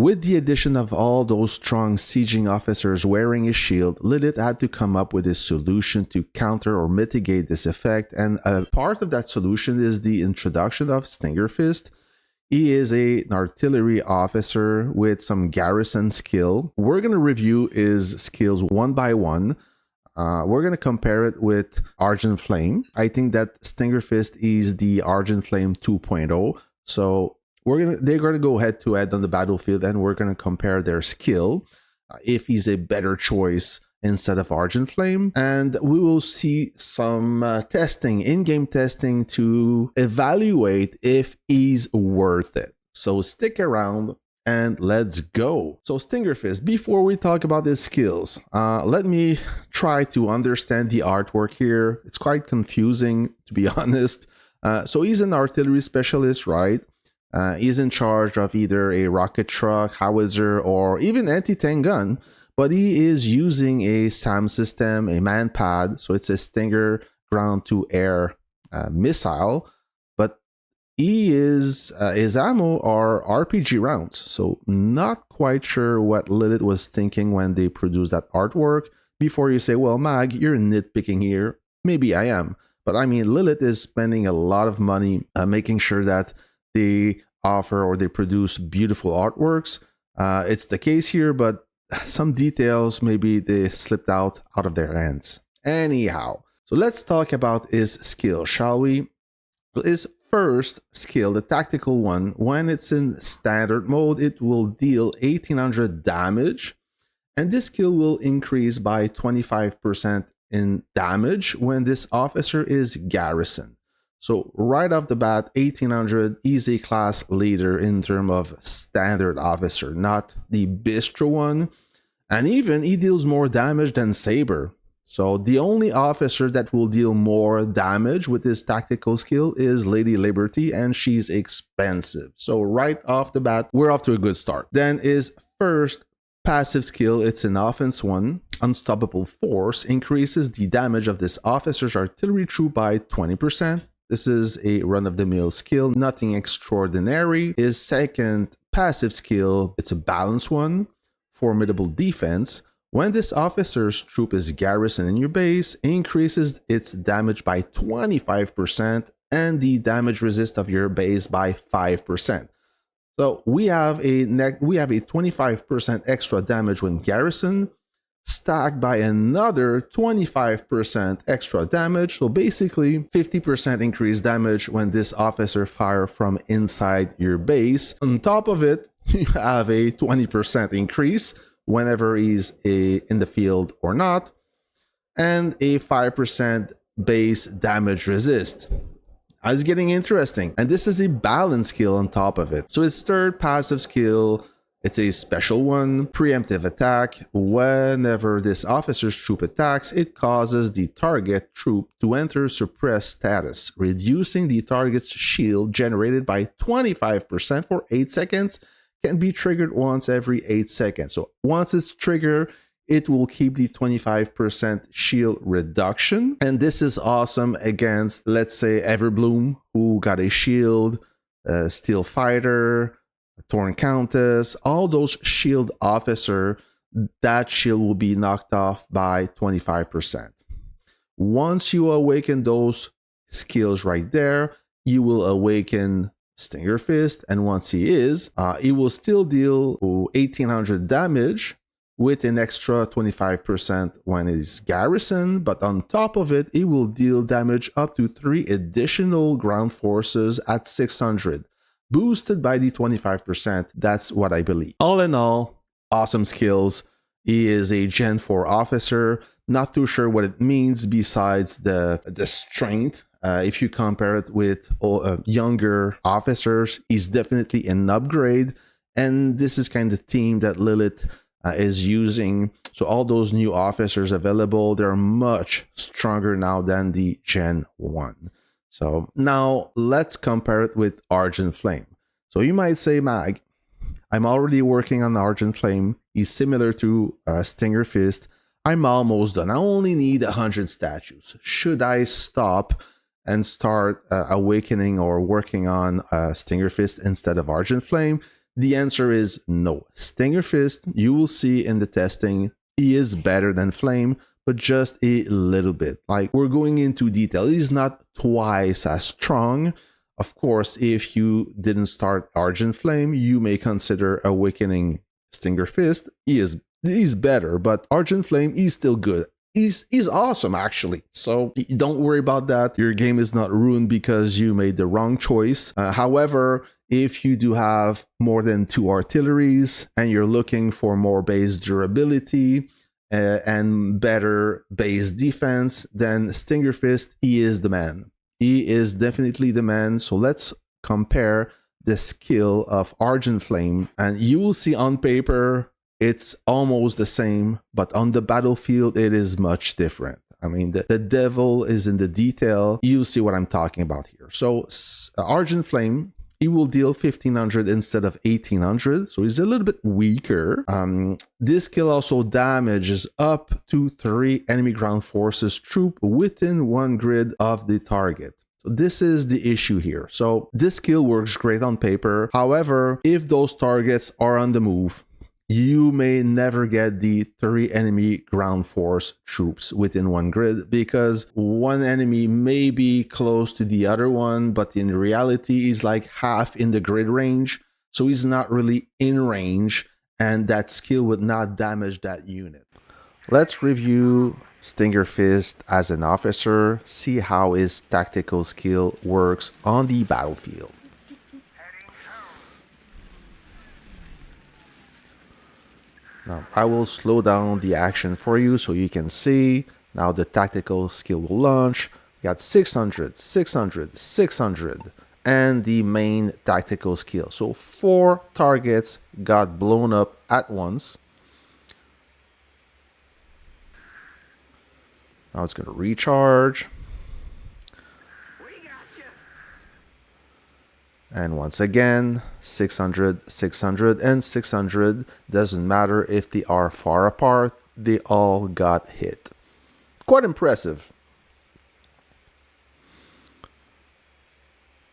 With the addition of all those strong sieging officers wearing a shield, Lilith had to come up with a solution to counter or mitigate this effect, and a part of that solution is the introduction of Stinger Fist. He is an artillery officer with some garrison skill. We're going to review his skills one by one. We're going to compare it with Argent Flame. I think that Stinger Fist is the Argent Flame 2.0. So they're going to go head to head on the battlefield, and we're going to compare their skill, if he's a better choice instead of Argent Flame. And we will see some testing, in-game testing, to evaluate if he's worth it. So stick around and let's go. So Stinger Fist, before we talk about his skills, let me try to understand the artwork here. It's quite confusing, to be honest. So he's an artillery specialist, right? He's in charge of either a rocket truck, howitzer, or even anti-tank gun, but he is using a SAM system, a man-pad, so it's a Stinger ground-to-air missile, but his ammo are RPG rounds, so not quite sure what Lilith was thinking when they produced that artwork. Before you say, well, Mag, you're nitpicking here, maybe I am, but I mean, Lilith is spending a lot of money making sure that they offer or they produce beautiful artworks. It's the case here, but some details maybe they slipped out of their hands. Anyhow, so let's talk about his skill, shall we? His first skill, the tactical one, when it's in standard mode, it will deal 1800 damage, and this skill will increase by 25% in damage when this officer is garrisoned. So right off the bat, 1800 is a class leader in terms of standard officer, not the bistro one. And even he deals more damage than Saber. So the only officer that will deal more damage with his tactical skill is Lady Liberty, and she's expensive. So right off the bat, we're off to a good start. Then his first passive skill, it's an offense one. Unstoppable Force increases the damage of this officer's artillery troop by 20%. This is a run-of-the-mill skill, nothing extraordinary. His second passive skill, it's a balanced one, Formidable Defense. When this officer's troop is garrisoned in your base, it increases its damage by 25% and the damage resist of your base by 5%. So we have a 25% extra damage when garrisoned, stacked by another 25% extra damage. So basically 50% increased damage when this officer fires from inside your base. On top of it, you have a 20% increase whenever he's in the field or not, and a 5% base damage resist. It's getting interesting. And this is a balance skill on top of it. So his third passive skill, it's a special one, Preemptive Attack. Whenever this officer's troop attacks, it causes the target troop to enter suppressed status, reducing the target's shield generated by 25% for 8 seconds, can be triggered once every 8 seconds. So once it's triggered, it will keep the 25% shield reduction. And this is awesome against, let's say, Everbloom, who got a shield, Steel Fighter, Torn Countess, all those shield officer, that shield will be knocked off by 25%. Once you awaken those skills right there, you will awaken Stinger Fist, and once he will still deal 1800 damage with an extra 25% when he's garrisoned, but on top of it, he will deal damage up to 3 additional ground forces at 600. Boosted by the 25%, that's what I believe. All in all, awesome skills. He is a Gen 4 officer, not too sure what it means besides the strength. If you compare it with younger officers, he's definitely an upgrade, and this is kind of the team that Lilith is using. So all those new officers available, they're much stronger now than the Gen 1. So now let's compare it with Argent Flame. So you might say, Mag, I'm already working on Argent Flame. He's similar to Stinger Fist. I'm almost done. I only need 100 statues. Should I stop and start awakening or working on Stinger Fist instead of Argent Flame? The answer is no. Stinger Fist, you will see in the testing, he is better than Flame, but just a little bit. Like, we're going into detail. He's not twice as strong. Of course, if you didn't start Argent Flame, you may consider Awakening Stinger Fist. He's better, but Argent Flame is still good. He's awesome, actually. So don't worry about that. Your game is not ruined because you made the wrong choice. However, if you do have more than 2 artilleries and you're looking for more base durability and better base defense, then Stinger Fist, he is the man. He is definitely the man. So let's compare the skill of Argent Flame, and you will see on paper it's almost the same, but on the battlefield it is much different. I mean, the devil is in the detail. You'll see what I'm talking about here. So Argent Flame, he will deal 1500 instead of 1800, so he's a little bit weaker. This skill also damages up to 3 enemy ground forces troop within 1 grid of the target. So this is the issue here. So this skill works great on paper. However, if those targets are on the move, you may never get the 3 enemy ground force troops within 1 grid, because one enemy may be close to the other one, but in reality he's like half in the grid range, so he's not really in range, and that skill would not damage that unit. Let's review Stinger Fist as an officer, see how his tactical skill works on the battlefield. Now, I will slow down the action for you so you can see. Now the tactical skill will launch. We got 600, 600, 600, and the main tactical skill. So 4 targets got blown up at once. Now it's going to recharge. And once again, 600, 600, and 600. Doesn't matter if they are far apart, they all got hit. Quite impressive.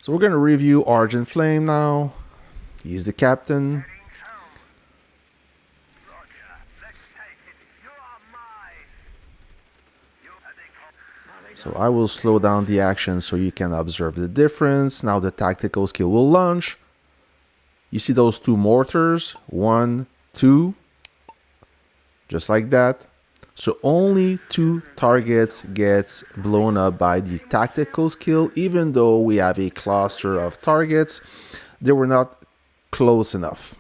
So we're going to review Argent Flame now. He's the captain. So I will slow down the action so you can observe the difference. Now the tactical skill will launch. You see those 2 mortars? 1, 2. Just like that. So only 2 targets gets blown up by the tactical skill, even though we have a cluster of targets. They were not close enough.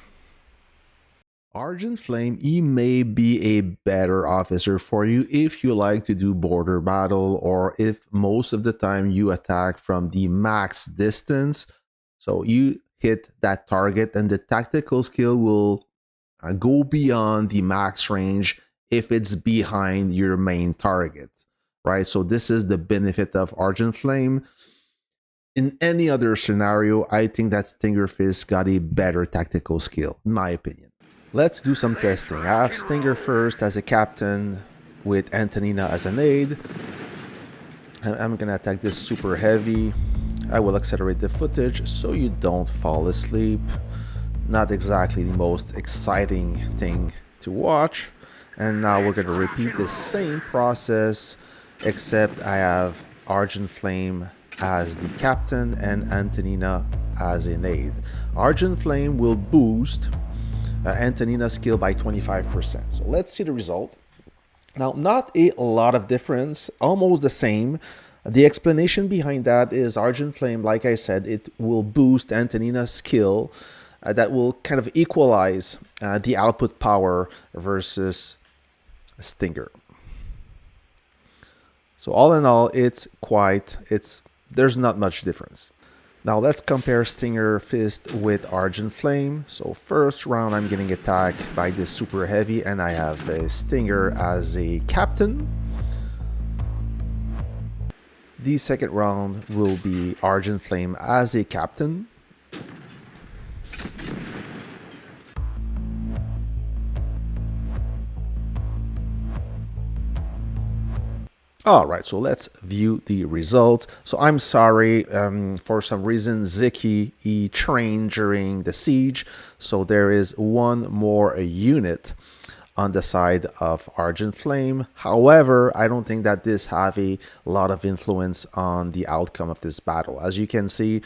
Argent Flame, he may be a better officer for you if you like to do border battle, or if most of the time you attack from the max distance. So you hit that target and the tactical skill will go beyond the max range if it's behind your main target, right? So this is the benefit of Argent Flame. In any other scenario, I think that Stinger Fist got a better tactical skill, in my opinion. Let's do some testing. I have Stinger first as a captain with Antonina as an aide. I'm gonna attack this super heavy. I will accelerate the footage so you don't fall asleep. Not exactly the most exciting thing to watch. And now we're gonna repeat the same process, except I have Argent Flame as the captain and Antonina as an aide. Argent Flame will boost Antonina's skill by 25%. So let's see the result. Now, not a lot of difference, almost the same. The explanation behind that is Argent Flame, like I said, it will boost Antonina's skill. That will kind of equalize the output power versus Stinger. So all in all, there's not much difference. Now let's compare Stinger Fist with Argent Flame. So first round I'm getting attacked by this super heavy and I have a Stinger as a captain. The second round will be Argent Flame as a captain. All right, so let's view the results. So I'm sorry, for some reason, Ziki, he trained during the siege. So there is one more unit on the side of Argent Flame. However, I don't think that this have a lot of influence on the outcome of this battle. As you can see,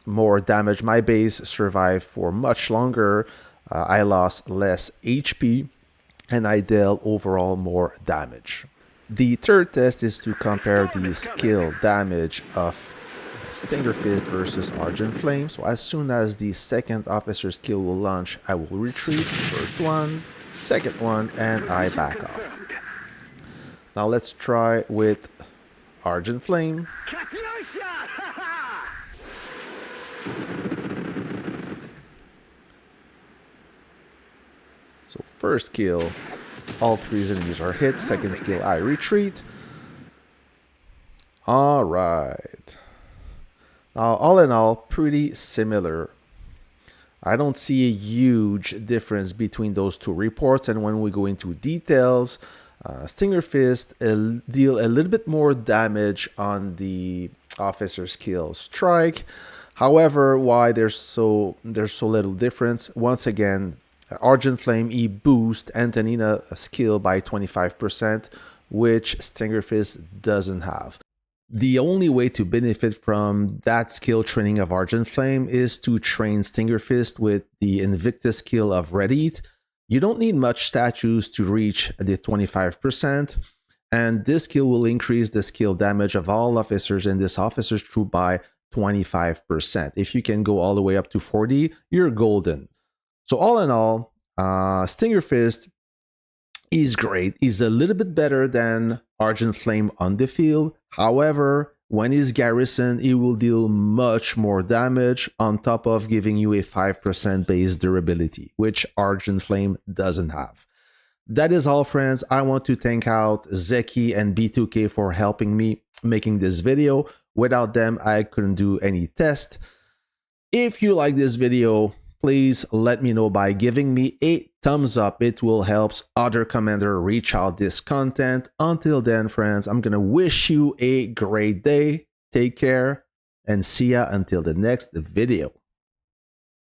more damage. My base survived for much longer. I lost less HP and I dealt overall more damage. The third test is to compare the skill damage of Stinger Fist versus Argent Flame. So as soon as the second officer skill will launch, I will retreat. First one, second one, and I back off. Now let's try with Argent Flame. So first skill, all three enemies are hit. Second skill, I retreat. All right. Now, all in all, pretty similar. I don't see a huge difference between those two reports. And when we go into details, Stinger Fist deal a little bit more damage on the officer skill strike. However, why there's so little difference? Once again, Argent Flame boost Antonina skill by 25%, which Stinger Fist doesn't have. The only way to benefit from that skill training of Argent Flame is to train Stinger Fist with the Invictus skill of Red Heat. You don't need much statues to reach the 25%, and this skill will increase the skill damage of all officers in this officer's troop by 25%. If you can go all the way up to 40, you're golden. So all in all, Stinger Fist is great. He's a little bit better than Argent Flame on the field. However, when he's garrisoned, he will deal much more damage on top of giving you a 5% base durability, which Argent Flame doesn't have. That is all, friends. I want to thank out Zeki and B2K for helping me making this video. Without them, I couldn't do any test. If you like this video, please let me know by giving me a thumbs up. It will help other commander reach out this content. Until then, friends, I'm gonna wish you a great day. Take care and see ya until the next video.